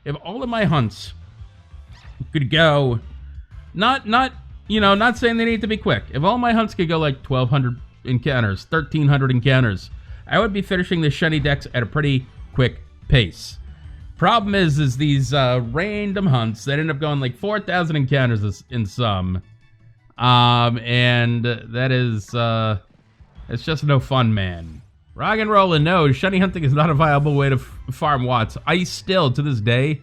If all of my hunts could go, not saying they need to be quick. If all my hunts could go like 1,200 encounters, 1,300 encounters, I would be finishing the Shiny Dex at a pretty quick pace. Problem is these random hunts that end up going like 4,000 encounters in some, and that is it's just no fun, man. Rock and Rollin' knows shiny hunting is not a viable way to farm watts. I still, to this day,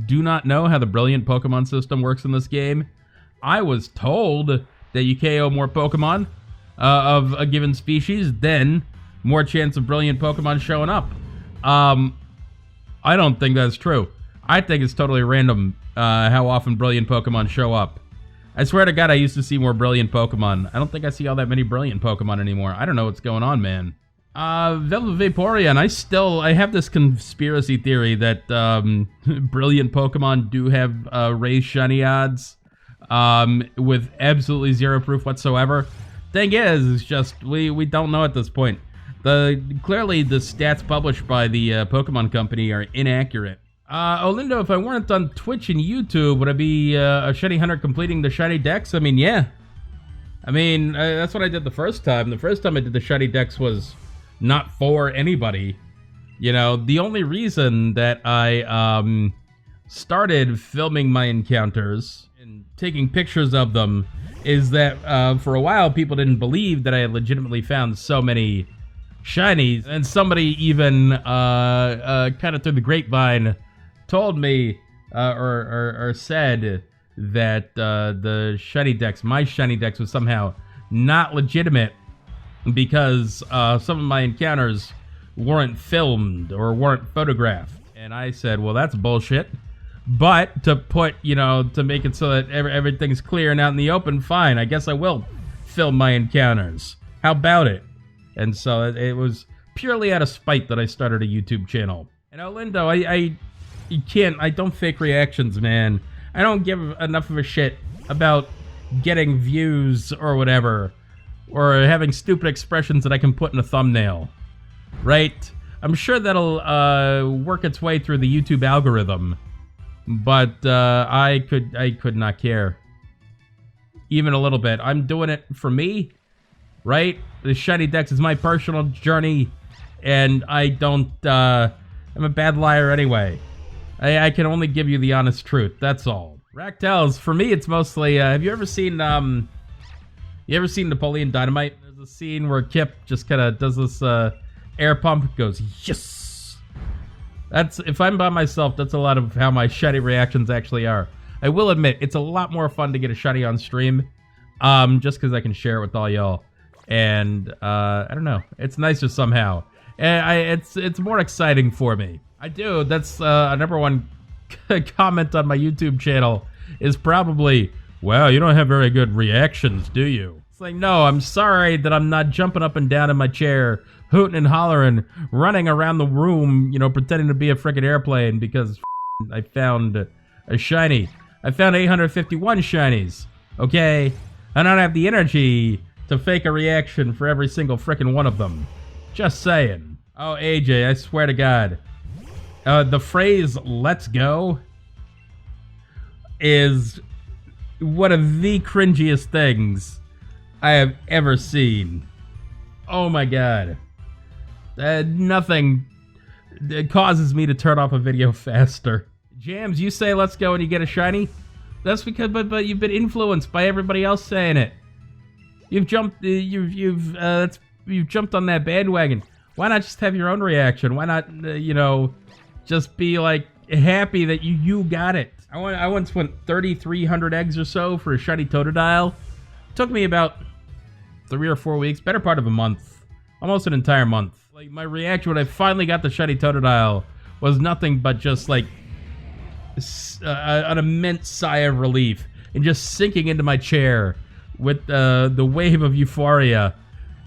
do not know how the brilliant Pokemon system works in this game. I was told that you KO more Pokemon of a given species, then more chance of brilliant Pokemon showing up. I don't think that's true. I think it's totally random how often brilliant Pokemon show up. I swear to God, I used to see more brilliant Pokemon. I don't think I see all that many brilliant Pokemon anymore. I don't know what's going on, man. Velvet Vaporeon, I have this conspiracy theory that brilliant Pokemon do have raised shiny odds with absolutely zero proof whatsoever. Thing is, it's just we don't know at this point. Clearly the stats published by the Pokemon Company are inaccurate. Olindo, if I weren't on Twitch and YouTube, would I be a shiny hunter completing the Shiny Dex? I mean, yeah. I mean, that's what I did the first time. The first time I did the Shiny Dex was not for anybody. You know, the only reason that I started filming my encounters and taking pictures of them is that for a while people didn't believe that I had legitimately found so many shinies, and somebody even kind of through the grapevine told me or said that the Shiny Dex, my Shiny Dex, was somehow not legitimate because some of my encounters weren't filmed or weren't photographed. And I said, well, that's bullshit. But to put, to make it so that everything's clear and out in the open, fine, I guess I will film my encounters. How about it? And so it was purely out of spite that I started a YouTube channel. And Lindo, I don't fake reactions, man. I don't give enough of a shit about getting views or whatever, or having stupid expressions that I can put in a thumbnail, right? I'm sure that'll work its way through the YouTube algorithm, but I could not care, even a little bit. I'm doing it for me, right? The Shiny Dex is my personal journey, and I don't, I'm a bad liar anyway. I can only give you the honest truth, that's all. Ractels, for me, it's mostly, have you ever seen Napoleon Dynamite? There's a scene where Kip just kind of does this air pump, goes, yes! That's, if I'm by myself, that's a lot of how my shiny reactions actually are. I will admit, it's a lot more fun to get a shiny on stream, just because I can share it with all y'all. And, I don't know, it's nicer somehow. And it's more exciting for me. I do, that's a number one comment on my YouTube channel is probably, wow, you don't have very good reactions, do you? It's like, no, I'm sorry that I'm not jumping up and down in my chair, hooting and hollering, running around the room, pretending to be a frickin' airplane because I found a shiny. I found 851 shinies, okay? I don't have the energy to fake a reaction for every single frickin' one of them. Just saying. Oh, AJ, I swear to God. The phrase, let's go, is one of the cringiest things I have ever seen. Oh my God. Nothing causes me to turn off a video faster. Jams, you say let's go and you get a shiny? That's because, but you've been influenced by everybody else saying it. You've jumped, you've jumped on that bandwagon. Why not just have your own reaction? Why not, just be like happy that you got it. I once went 3,300 eggs or so for a shiny Totodile. Took me about 3 or 4 weeks, better part of a month, almost an entire month. Like my reaction when I finally got the shiny Totodile was nothing but just like an immense sigh of relief and just sinking into my chair with the wave of euphoria,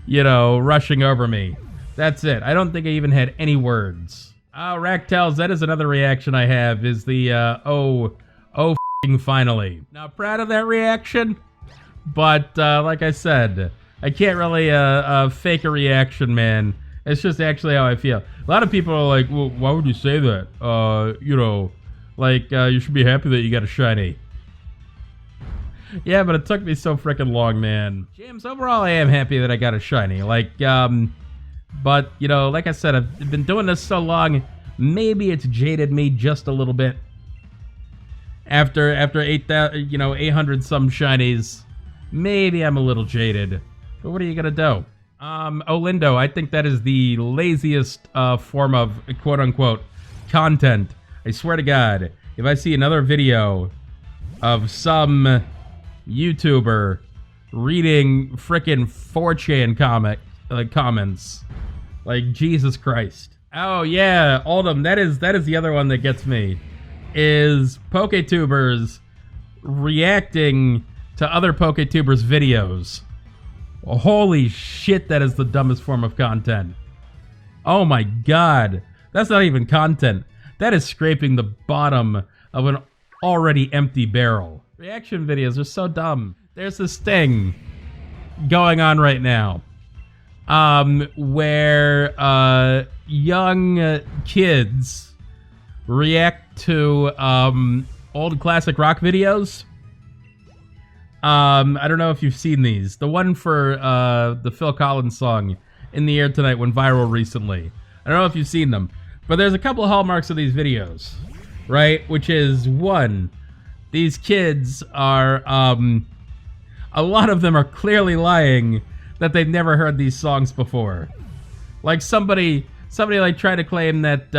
rushing over me. That's it. I don't think I even had any words. Ractels, that is another reaction I have, is the, f***ing finally. Not proud of that reaction, but, like I said, I can't really, fake a reaction, man. It's just actually how I feel. A lot of people are like, well, why would you say that? Like, you should be happy that you got a shiny. Yeah, but it took me so freaking long, man. James, overall, I am happy that I got a shiny. Like, but, you know, like I said, I've been doing this so long, maybe it's jaded me just a little bit. After 8,000, you know, 800 some shinies, maybe I'm a little jaded. But what are you gonna do? Olindo, I think that is the laziest form of quote-unquote content. I swear to God, if I see another video of some YouTuber reading frickin' 4chan comments, like, Jesus Christ. Oh yeah, Oldham, that is the other one that gets me, is PokeTubers reacting to other PokeTubers videos. Holy shit, that is the dumbest form of content. Oh my God, that's not even content. That is scraping the bottom of an already empty barrel. Reaction videos are so dumb. There's this thing going on right now where young kids react to old classic rock videos. I don't know if you've seen these. The one for the Phil Collins song, In the Air Tonight, went viral recently. I don't know if you've seen them. But there's a couple of hallmarks of these videos, right? Which is, one, these kids are, a lot of them are clearly lying that they've never heard these songs before. Like somebody like tried to claim that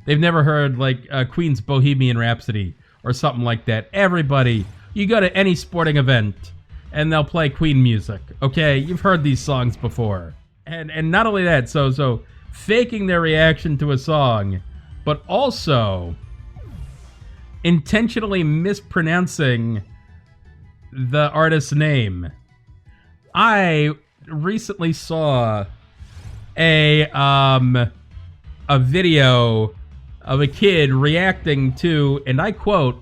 they've never heard like Queen's Bohemian Rhapsody or something like that. Everybody, you go to any sporting event and they'll play Queen music. Okay, you've heard these songs before, and not only that, so faking their reaction to a song, but also intentionally mispronouncing the artist's name. I recently saw a video of a kid reacting to, and I quote,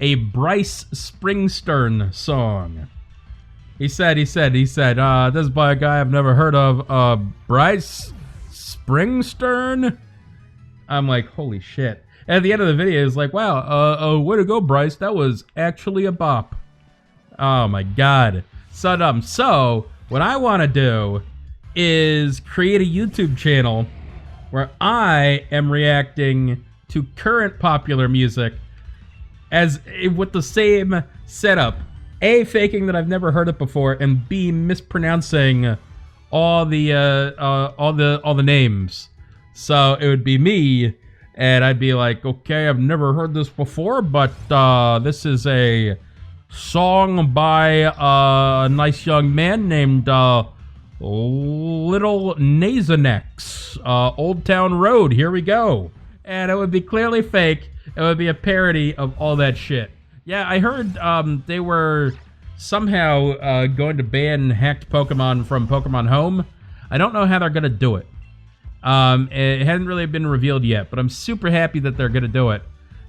a Bryce Springsteen song. He said, this is by a guy I've never heard of, Bryce Springsteen? I'm like, holy shit. And at the end of the video, it's like, wow, way to go, Bryce. That was actually a bop. Oh my God. So dumb. So, what I want to do is create a YouTube channel where I am reacting to current popular music as with the same setup. A, faking that I've never heard it before, and B, mispronouncing all the names. So it would be me, and I'd be like, okay, I've never heard this before, but this is a song by a nice young man named Little Nasonex, Old Town Road, here we go. And it would be clearly fake. It would be a parody of all that shit. Yeah, I heard they were somehow going to ban hacked Pokemon from Pokemon Home. I don't know how they're going to do it. It hasn't really been revealed yet, but I'm super happy that they're going to do it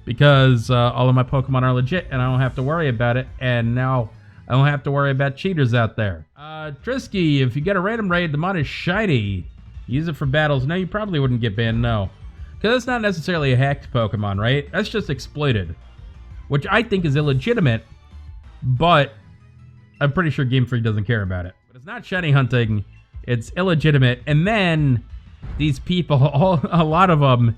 because all of my Pokemon are legit and I don't have to worry about it. And now I don't have to worry about cheaters out there. Trisky, if you get a random raid, the mod is shiny. Use it for battles. No, you probably wouldn't get banned, no. Because it's not necessarily a hacked Pokemon, right? That's just exploited. Which I think is illegitimate, but I'm pretty sure Game Freak doesn't care about it. But it's not shiny hunting, it's illegitimate, and then these people, a lot of them,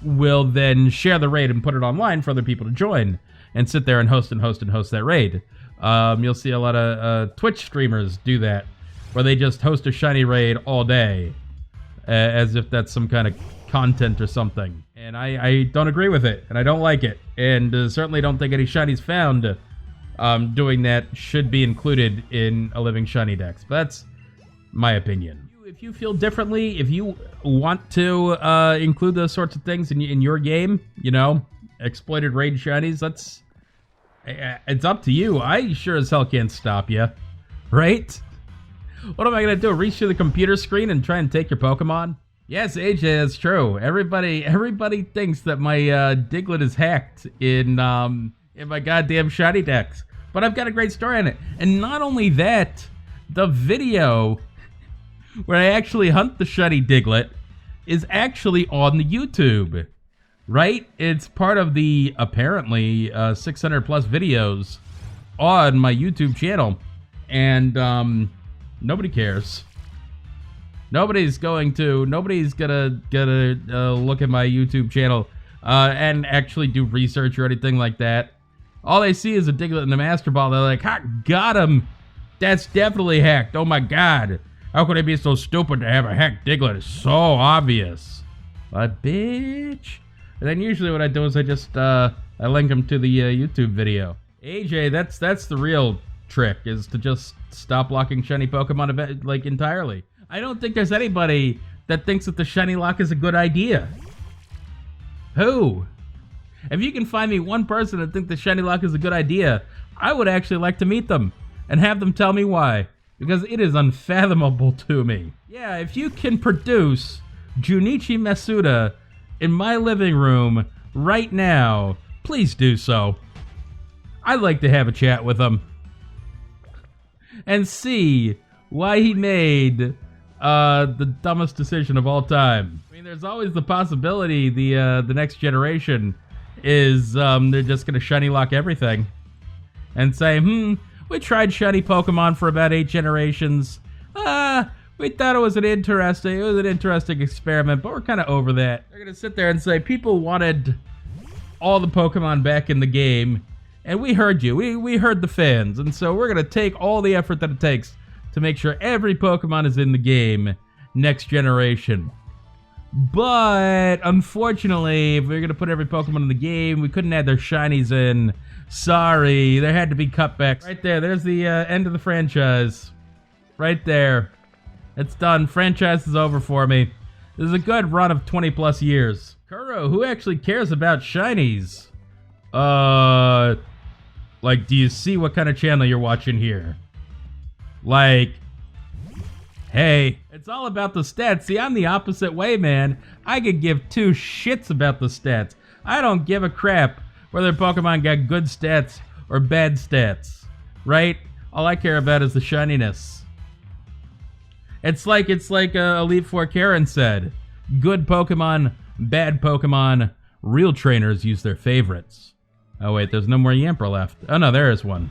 will then share the raid and put it online for other people to join, and sit there and host that raid. You'll see a lot of Twitch streamers do that, where they just host a shiny raid all day, as if that's some kind of content or something. And I don't agree with it, and I don't like it, and certainly don't think any shinies found doing that should be included in a living shiny dex. But that's my opinion. If you feel differently, if you want to include those sorts of things in your game, you know, exploited raid shinies, it's up to you. I sure as hell can't stop you, right? What am I gonna do? Reach through the computer screen and try and take your Pokemon? Yes, AJ, that's true. Everybody thinks that my Diglett is hacked in my goddamn shiny dex. But I've got a great story on it. And not only that, the video where I actually hunt the shiny Diglett is actually on the YouTube. Right? It's part of the, apparently, 600 plus videos on my YouTube channel. And, nobody cares. Nobody's gonna look at my YouTube channel, and actually do research or anything like that. All they see is a Diglett and a Master Ball. They're like, ha, got him. That's definitely hacked. Oh my god. How could I be so stupid to have a hacked Diglett? It's so obvious. But bitch. And then usually what I do is I just, I link them to the YouTube video. AJ, that's the real trick, is to just stop locking shiny Pokemon, like, entirely. I don't think there's anybody that thinks that the shiny lock is a good idea. Who? If you can find me one person that thinks the shiny lock is a good idea, I would actually like to meet them and have them tell me why, because it is unfathomable to me. Yeah, if you can produce Junichi Masuda in my living room right now, please do so. I'd like to have a chat with him and see why he made the dumbest decision of all time. I mean, there's always the possibility the next generation is they're just gonna shiny lock everything and say, we tried shiny Pokemon for about 8 generations. We thought it was an interesting experiment, but we're kind of over that. They're gonna sit there and say, people wanted all the Pokemon back in the game, and we heard you. We heard the fans, and so we're gonna take all the effort that it takes to make sure every Pokemon is in the game next generation. But unfortunately, if we're gonna put every Pokemon in the game, we couldn't add their shinies in. Sorry, there had to be cutbacks. Right there, there's the end of the franchise. Right there. It's done. Franchise is over for me. This is a good run of 20 plus years. Kuro, who actually cares about shinies? Like, do you see what kind of channel you're watching here? Like, hey, it's all about the stats. See, I'm the opposite way, man. I could give 2 shits about the stats. I don't give a crap whether Pokemon got good stats or bad stats, right? All I care about is the shininess. It's like Elite Four Karen said. Good Pokemon, bad Pokemon, real trainers use their favorites. Oh wait, there's no more Yamper left. Oh no, there is one.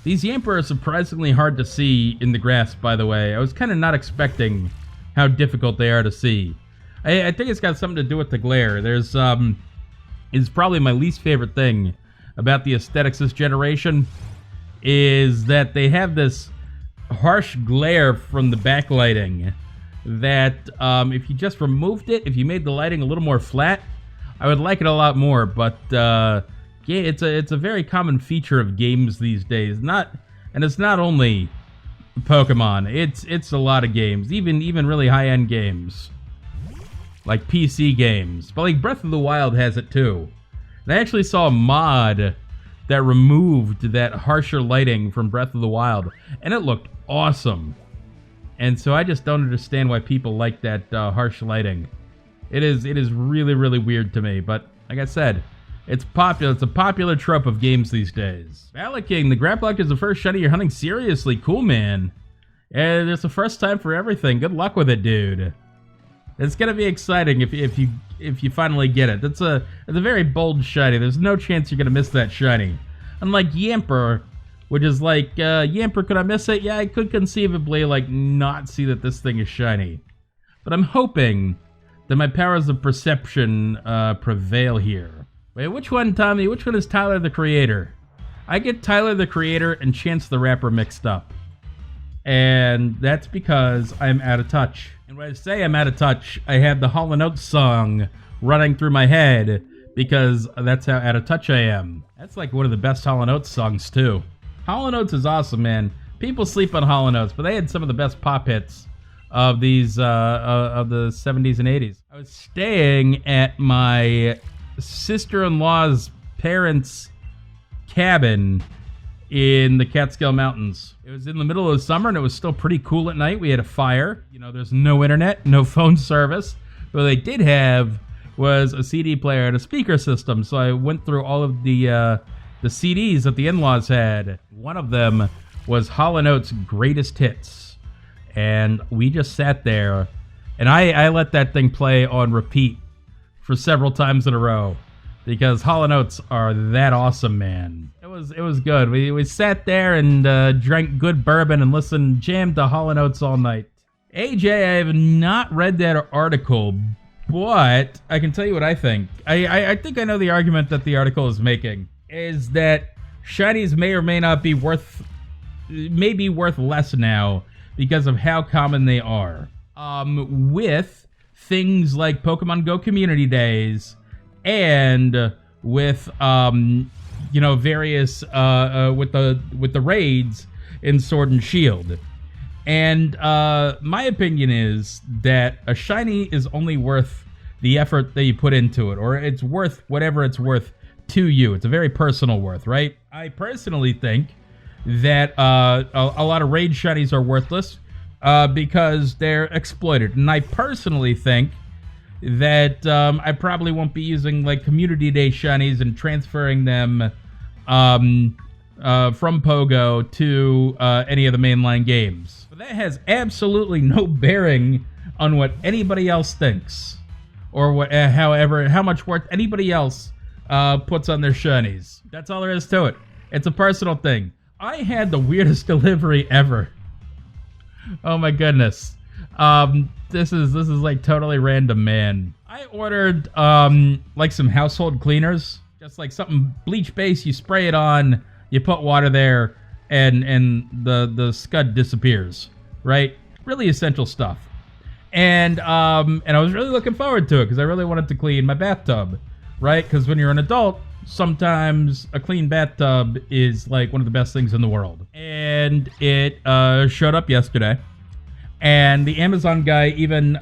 These Yamper are surprisingly hard to see in the grass, by the way. I was kind of not expecting how difficult they are to see. I think it's got something to do with the glare. There's, is probably my least favorite thing about the aesthetics this generation is that they have this harsh glare from the backlighting that if you just removed it, if you made the lighting a little more flat, I would like it a lot more. But yeah, it's a very common feature of games these days. And it's not only Pokemon. It's a lot of games, even really high-end games, like PC games. But like Breath of the Wild has it too. And I actually saw a mod that removed that harsher lighting from Breath of the Wild, and it looked awesome. And so I just don't understand why people like that harsh lighting. It is really, really weird to me. But like I said, it's popular. It's a popular trope of games these days. King, the Graplock is the first shiny you're hunting. Seriously, cool, man. And it's the first time for everything. Good luck with it, dude. It's gonna be exciting if you finally get it. It's a very bold shiny. There's no chance you're gonna miss that shiny. Unlike Yamper, which is like Yamper, could I miss it? Yeah, I could conceivably like not see that this thing is shiny. But I'm hoping that my powers of perception prevail here. Wait, which one, Tommy? Which one is Tyler the Creator? I get Tyler the Creator and Chance the Rapper mixed up. And that's because I'm out of touch. And when I say I'm out of touch, I have the Hall & Oates song running through my head because that's how out of touch I am. That's like one of the best Hall & Oates songs, too. Hall & Oates is awesome, man. People sleep on Hall & Oates, but they had some of the best pop hits of these, of the 70s and 80s. I was staying at my sister-in-law's parents' cabin in the Catskill Mountains. It was in the middle of the summer and it was still pretty cool at night. We had a fire. You know, there's no internet, no phone service. What they did have was a CD player and a speaker system. So I went through all of the CDs that the in-laws had. One of them was Hall & Oates' Greatest Hits. And we just sat there and I let that thing play on repeat for several times in a row because Hall & Oates are that awesome, man. It was good. We sat there and drank good bourbon and jammed to Hall & Oates all night. AJ, I have not read that article, but I can tell you what I think. I think I know the argument that the article is making, is that shinies may or may not be worth less now because of how common they are. With things like Pokemon Go Community Days and with various with the raids in Sword and Shield. And my opinion is that a shiny is only worth the effort that you put into it, or it's worth whatever it's worth to you. It's a very personal worth, right? I personally think that a lot of raid shinies are worthless because they're exploited. And I personally think that I probably won't be using like Community Day shinies and transferring them from Pogo to any of the mainline games. But that has absolutely no bearing on what anybody else thinks, or what, how much worth anybody else puts on their shinies. That's all there is to it. It's a personal thing. I had the weirdest delivery ever. Oh my goodness. This is like totally random, man. I ordered like some household cleaners, just like something bleach based. You spray it on, you put water there, and the scud disappears. Right? Really essential stuff. And I was really looking forward to it because I really wanted to clean my bathtub. Right? Because when you're an adult, sometimes a clean bathtub is like one of the best things in the world. And it showed up yesterday. And the Amazon guy even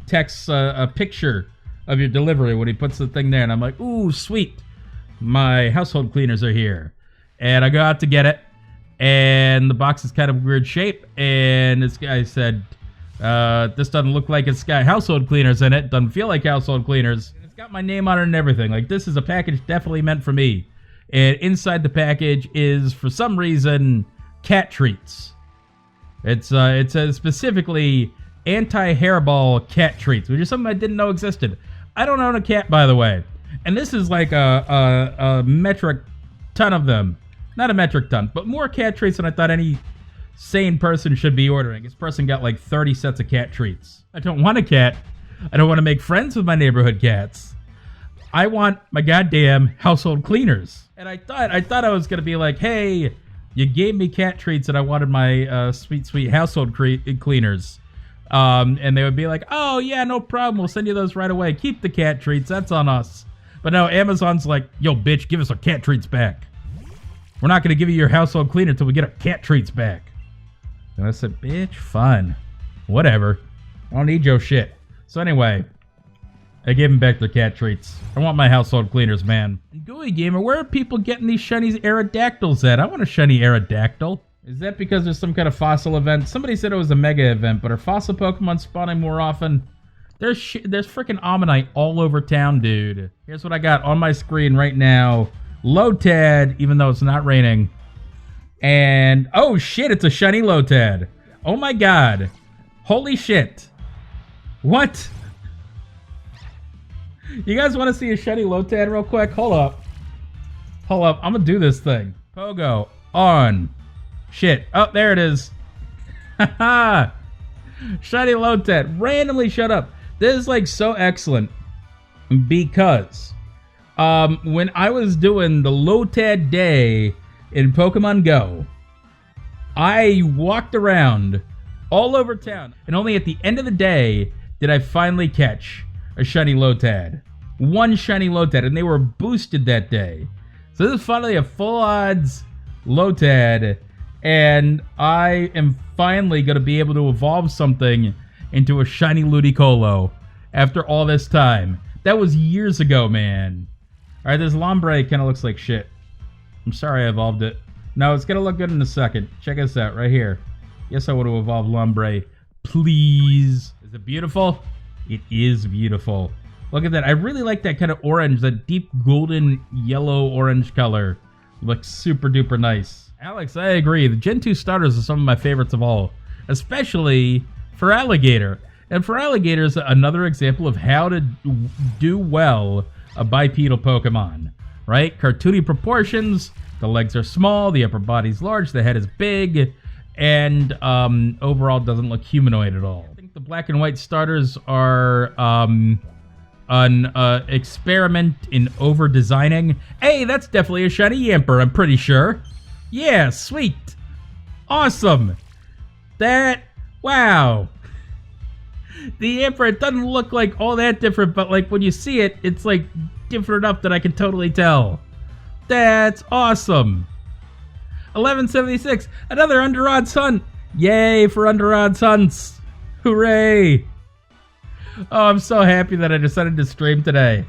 texts a picture of your delivery when he puts the thing there. And I'm like, ooh, sweet. My household cleaners are here. And I go out to get it. And the box is kind of weird shape. And this guy said, this doesn't look like it's got household cleaners in it. Doesn't feel like household cleaners. And it's got my name on it and everything. Like, this is a package definitely meant for me. And inside the package is, for some reason, cat treats. It says specifically anti-hairball cat treats, which is something I didn't know existed. I don't own a cat, by the way. And this is like a metric ton of them. Not a metric ton, but more cat treats than I thought any sane person should be ordering. This person got like 30 sets of cat treats. I don't want a cat. I don't want to make friends with my neighborhood cats. I want my goddamn household cleaners. And I thought I was going to be like, hey, you gave me cat treats and I wanted my sweet, sweet household cleaners. And they would be like, oh, yeah, no problem. We'll send you those right away. Keep the cat treats. That's on us. But no, Amazon's like, yo, bitch, give us our cat treats back. We're not going to give you your household cleaner until we get our cat treats back. And I said, bitch, fine. Whatever. I don't need your shit. So anyway, I gave them back their cat treats. I want my household cleaners, man. Gooey Gamer, where are people getting these shiny Aerodactyls at? I want a shiny Aerodactyl. Is that because there's some kind of fossil event? Somebody said it was a mega event, but are fossil Pokemon spawning more often? There's freaking Ammonite all over town, dude. Here's what I got on my screen right now. Lotad, even though it's not raining. And, oh shit, it's a shiny Lotad. Oh my god. Holy shit. What? You guys want to see a shiny Lotad real quick? Hold up. Hold up. I'm going to do this thing. Pogo. On. Shit. Oh, there it is. Haha. Shiny Lotad. Randomly shut up. This is like so excellent. Because when I was doing the Lotad day in Pokemon Go, I walked around all over town. And only at the end of the day did I finally catch a shiny Lotad. One shiny Lotad, and they were boosted that day. So this is finally a full odds Lotad, and I am finally going to be able to evolve something into a shiny Ludicolo after all this time. That was years ago, man. Alright, this Lombre kind of looks like shit. I'm sorry I evolved it. No, it's going to look good in a second. Check this out, right here. Yes, I want to evolve Lombre. Please. Is it beautiful? It is beautiful. Look at that. I really like that kind of orange, that deep golden yellow-orange color. Looks super duper nice. Alex, I agree. The Gen 2 starters are some of my favorites of all. Especially for Alligator. And for alligators, another example of how to do well a bipedal Pokemon, right? Cartoony proportions, the legs are small, the upper body's large, the head is big, and overall doesn't look humanoid at all. I think the black and white starters are an experiment in over-designing. Hey, that's definitely a Shiny Yamper, I'm pretty sure. Yeah, sweet. Awesome. Wow. The Yamper, it doesn't look like all that different, but like when you see it, it's like different enough that I can totally tell. That's awesome. 1176, another Under Odds Hunt. Yay for Under Odds Hunts. Hooray. Oh, I'm so happy that I decided to stream today.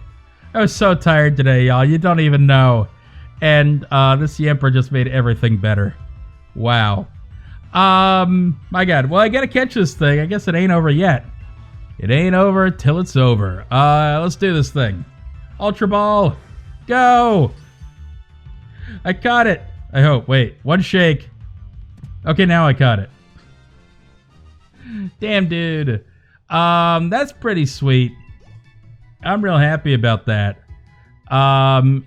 I was so tired today, y'all. You don't even know. And this Yamper just made everything better. Wow. My God. Well, I gotta catch this thing. I guess it ain't over yet. It ain't over till it's over. Let's do this thing. Ultra Ball. Go. I caught it. I hope. Wait. One shake. Okay, now I caught it. Damn, dude. That's pretty sweet. I'm real happy about that.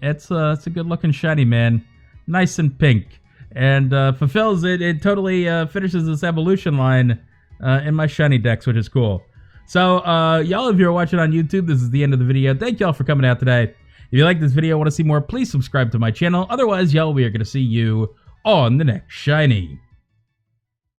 It's a good-looking shiny, man. Nice and pink. And fulfills it. It totally finishes this evolution line in my Shiny Dex, which is cool. So, y'all, if you're watching on YouTube, this is the end of the video. Thank y'all for coming out today. If you like this video and want to see more, please subscribe to my channel. Otherwise, y'all, we are going to see you on the next Shiny.